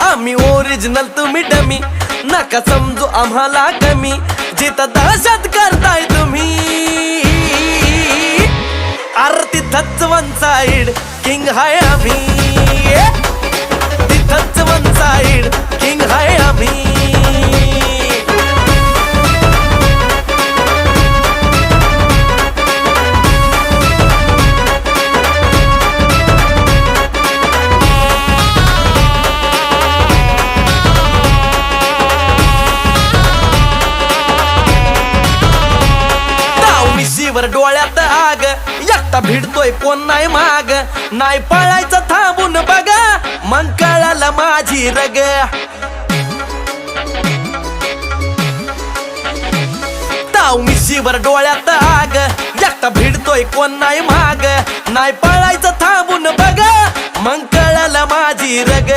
आम्ही ओरिजिनल तुम्ही डमी, नका समजू आम्हाला कमी, जिथं दहशत करताय तुम्ही अरे तिथंच वन साइड किंग हाय आम्ही, तिथंच वन साइड किंग हाय आम्ही। वर डोळ्यात आग, एकटा भिडतोय कोण नाही माग, नाही पळायचं थांबून बघा, मग कळालं माझी रग। ताव मिशीवर डोळ्यात आग, एकटा भिडतोय कोण नाही माग, नाही पळायचं थांबून बघा, मग कळालं माझी रग।